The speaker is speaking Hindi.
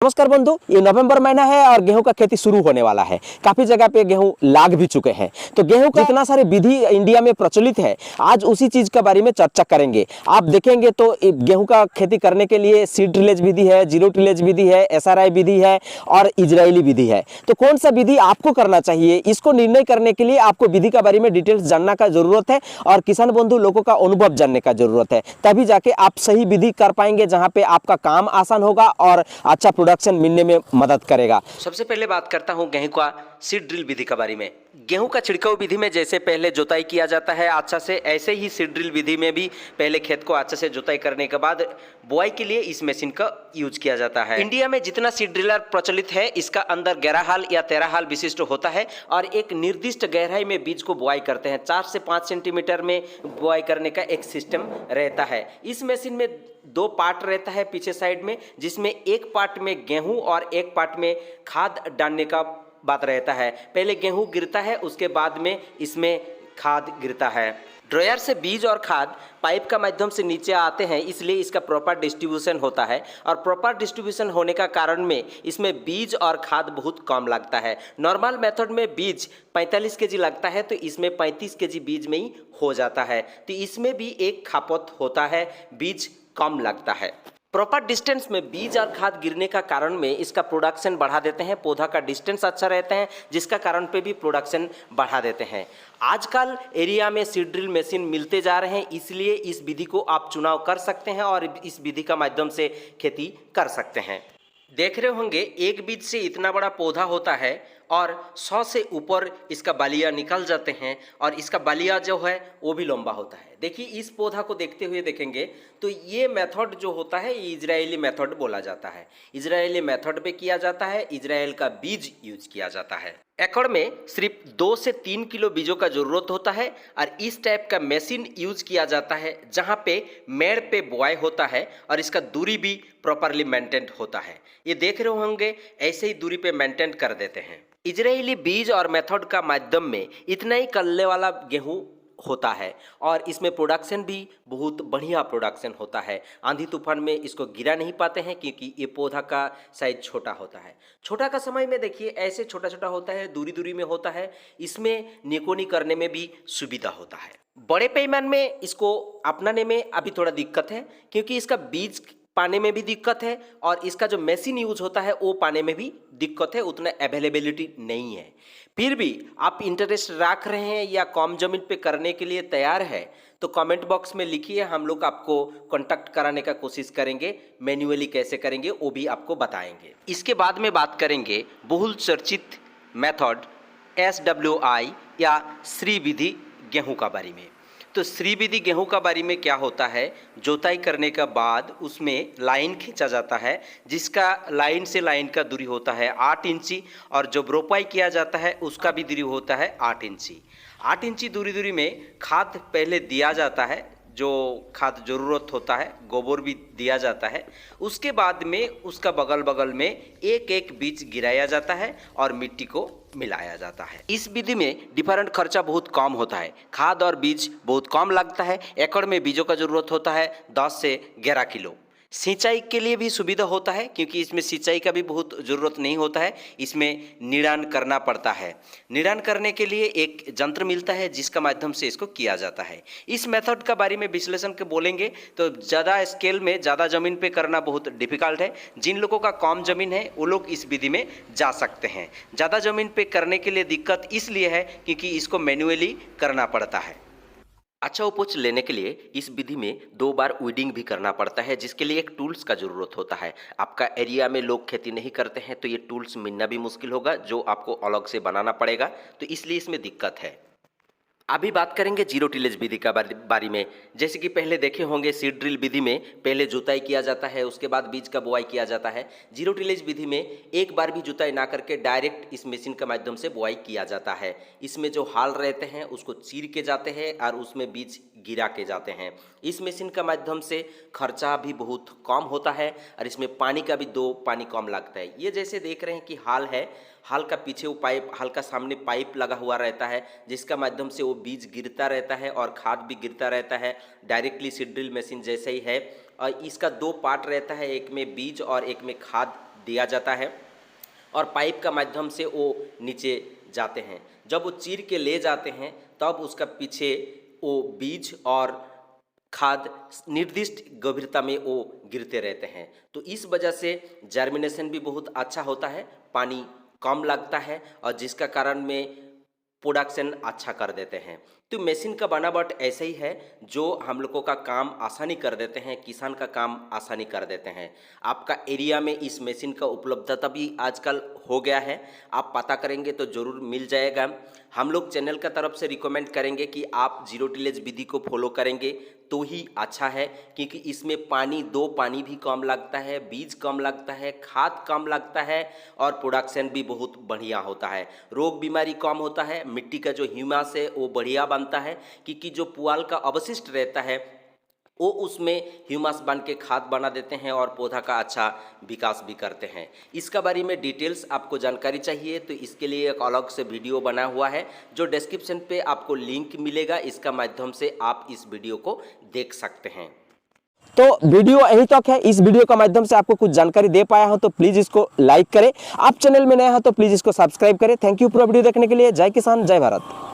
नमस्कार बंधु, ये नवंबर महीना है और गेहूं का खेती शुरू होने वाला है। काफी जगह पे गेहूं लाग भी चुके हैं। तो गेहूं का इतना सारे विधि इंडिया में प्रचलित है, आज उसी चीज के बारे में चर्चा करेंगे। आप देखेंगे तो गेहूं का खेती करने के लिए सीड टिलेज विधि है, जीरो टिलेज विधि है, एसआरआई विधि है और इजरायली विधि है। तो कौन सा विधि आपको करना चाहिए, इसको निर्णय करने के लिए आपको विधि के बारे में डिटेल्स जानना का जरूरत है और किसान बंधु लोगों का अनुभव जानने का जरूरत है। तभी जाके आप सही विधि कर पाएंगे, जहाँ पे आपका काम आसान होगा और अच्छा प्रोडक्शन मिलने में मदद करेगा। सबसे पहले बात करता हूं गेहूं का सीड ड्रिल विधि के बारे में। गेहूं का छिड़काव विधि में जैसे पहले जुताई किया जाता है अच्छा से, ऐसे ही सीड ड्रिल विधि में भी पहले खेत को अच्छे से जुताई करने के बाद बुआई के लिए इस मशीन का यूज किया जाता है। इंडिया में जितना सीड ड्रिलर प्रचलित है, इसका अंदर 11 हाल या 13 हाल विशिष्ट होता है और एक निर्दिष्ट गहराई में बीज को बुआई करते हैं। 4 से 5 सेंटीमीटर में बुआई करने का एक सिस्टम रहता है। इस मशीन में 2 पार्ट रहता है पीछे साइड में, जिसमें एक पार्ट में गेहूं और एक पार्ट में खाद डालने का बात रहता है। पहले गेहूं गिरता है, उसके बाद में इसमें खाद गिरता है। ड्रायर से बीज और खाद पाइप का माध्यम से नीचे आते हैं, इसलिए इसका प्रॉपर डिस्ट्रीब्यूशन होता है और प्रॉपर डिस्ट्रीब्यूशन होने का कारण में इसमें बीज और खाद बहुत कम लगता है। नॉर्मल मेथड में बीज 45 केजी लगता है, तो इसमें 35 केजी बीज में ही हो जाता है। तो इसमें भी एक खपत होता है, बीज कम लगता है। प्रॉपर डिस्टेंस में बीज और खाद गिरने का कारण में इसका प्रोडक्शन बढ़ा देते हैं। पौधा का डिस्टेंस अच्छा रहता है, जिसका कारण पे भी प्रोडक्शन बढ़ा देते हैं। आजकल एरिया में सीड ड्रिल मशीन मिलते जा रहे हैं, इसलिए इस विधि को आप चुनाव कर सकते हैं और इस विधि का माध्यम से खेती कर सकते हैं। देख रहे होंगे एक बीज से इतना बड़ा पौधा होता है और 100 से ऊपर इसका बालियाँ निकल जाते हैं और इसका बालियाँ जो है वो भी लंबा होता है। देखिए इस पौधा को देखते हुए देखेंगे तो ये मेथड जो होता है ये इजरायली मेथड बोला जाता है। इजरायली मेथड पे किया जाता है, इजराइल का बीज यूज किया जाता है। एकड़ में सिर्फ 2 से 3 किलो बीजों का जरूरत होता है और इस टाइप का मशीन यूज किया जाता है, जहाँ पे मेड़ पे बुआई होता है और इसका दूरी भी प्रॉपरली मेंटेन होता है। ये देख रहे होंगे ऐसे ही दूरी पे मेंटेन कर देते हैं। इजरायली बीज और मेथड का माध्यम में इतना ही कल्ले वाला गेहूं होता है और इसमें प्रोडक्शन भी बहुत बढ़िया प्रोडक्शन होता है। आंधी तूफान में इसको गिरा नहीं पाते हैं, क्योंकि ये पौधा का साइज छोटा होता है। छोटा का समय में देखिए ऐसे छोटा छोटा होता है, दूरी दूरी में होता है। इसमें निकोनी करने में भी सुविधा होता है। बड़े पैमाने में इसको अपनाने में अभी थोड़ा दिक्कत है, क्योंकि इसका बीज पाने में भी दिक्कत है और इसका जो मशीन यूज होता है वो पाने में भी दिक्कत है, उतना अवेलेबिलिटी नहीं है। फिर भी आप इंटरेस्ट रख रहे हैं या कम जमीन पे करने के लिए तैयार है तो कमेंट बॉक्स में लिखिए, हम लोग आपको कांटेक्ट कराने का कोशिश करेंगे। मैन्युअली कैसे करेंगे वो भी आपको बताएंगे। इसके बाद में बात करेंगे बहुल चर्चित मेथड SWI या श्री विधि गेहूं का बारे में। तो श्री विधि गेहूं का बारी में क्या होता है, जोताई करने के बाद उसमें लाइन खींचा जाता है, जिसका लाइन से लाइन का दूरी होता है 8 इंची और जो रोपाई किया जाता है उसका भी दूरी होता है 8 इंची। 8 इंची दूरी में खाद पहले दिया जाता है, जो खाद जरूरत होता है, गोबर भी दिया जाता है। उसके बाद में उसका बगल बगल में एक एक बीज गिराया जाता है और मिट्टी को मिलाया जाता है। इस विधि में डिफरेंट खर्चा बहुत कम होता है, खाद और बीज बहुत कम लगता है। एकड़ में बीजों का जरूरत होता है 10 से 11 किलो। सिंचाई के लिए भी सुविधा होता है, क्योंकि इसमें सिंचाई का भी बहुत ज़रूरत नहीं होता है, इसमें निरान करना पड़ता है। निरान करने के लिए एक यंत्र मिलता है जिसका माध्यम से इसको किया जाता है। इस मेथड का बारे में विश्लेषण के बोलेंगे तो ज़्यादा स्केल में ज़्यादा ज़मीन पे करना बहुत डिफिकल्ट है। जिन लोगों का कम ज़मीन है वो लोग इस विधि में जा सकते हैं। ज़्यादा ज़मीन पे करने के लिए दिक्कत इसलिए है क्योंकि इसको मैन्युअली करना पड़ता है। अच्छा उपज लेने के लिए इस विधि में 2 बार वीडिंग भी करना पड़ता है, जिसके लिए एक टूल्स का ज़रूरत होता है। आपका एरिया में लोग खेती नहीं करते हैं तो ये टूल्स मिलना भी मुश्किल होगा, जो आपको अलग से बनाना पड़ेगा, तो इसलिए इसमें दिक्कत है। अभी बात करेंगे जीरो टिलेज विधि का बारे में। जैसे कि पहले देखे होंगे सीड ड्रिल विधि में पहले जुताई किया जाता है, उसके बाद बीज का बुआई किया जाता है। जीरो टिलेज विधि में एक बार भी जुताई ना करके डायरेक्ट इस मशीन के माध्यम से बुआई किया जाता है। इसमें जो हाल रहते हैं उसको चीर के जाते हैं और उसमें बीज गिरा के जाते हैं। इस मशीन का माध्यम से खर्चा भी बहुत कम होता है और इसमें पानी का भी 2 पानी कम लगता है। ये जैसे देख रहे हैं कि हाल है, हाल का पीछे वो पाइप, हाल का सामने पाइप लगा हुआ रहता है, जिसका माध्यम से वो बीज गिरता रहता है और खाद भी गिरता रहता है। डायरेक्टली सीड ड्रिल मशीन जैसे ही है और इसका 2 पार्ट रहता है, एक में बीज और एक में खाद दिया जाता है और पाइप का माध्यम से वो नीचे जाते हैं। जब वो चीर के ले जाते हैं तब उसका पीछे वो बीज और खाद निर्दिष्ट गंभीरता में वो गिरते रहते हैं। तो इस वजह से जर्मिनेशन भी बहुत अच्छा होता है, पानी कम लगता है और जिसका कारण में प्रोडक्शन अच्छा कर देते हैं। तो मशीन का बनावट ऐसे ही है जो हम लोगों का काम आसानी कर देते हैं, किसान का काम आसानी कर देते हैं। आपका एरिया में इस मशीन का उपलब्धता भी आजकल हो गया है, आप पता करेंगे तो ज़रूर मिल जाएगा। हम लोग चैनल का तरफ से रिकमेंड करेंगे कि आप जीरो टिलेज विधि को फॉलो करेंगे तो ही अच्छा है, क्योंकि इसमें पानी भी कम लगता है, बीज कम लगता है, खाद कम लगता है और प्रोडक्शन भी बहुत बढ़िया होता है। रोग बीमारी कम होता है, मिट्टी का जो ह्यूमस है वो बढ़िया बनता है, क्योंकि जो पुआल का अवशिष्ट रहता है वो उसमें ह्यूमस बन के खाद बना देते हैं और पौधा का अच्छा विकास भी करते हैं। इसका बारे में डिटेल्स आपको जानकारी चाहिए तो इसके लिए एक अलग से वीडियो बना हुआ है जो डिस्क्रिप्शन पे आपको लिंक मिलेगा, इसका माध्यम से आप इस वीडियो को देख सकते हैं। तो वीडियो यहीं तक है। इस वीडियो का माध्यम से आपको कुछ जानकारी दे पाया हूं तो प्लीज़ इसको लाइक करें। आप चैनल में नए हैं तो प्लीज़ इसको सब्सक्राइब करें। थैंक यू पूरा वीडियो देखने के लिए। जय किसान, जय भारत।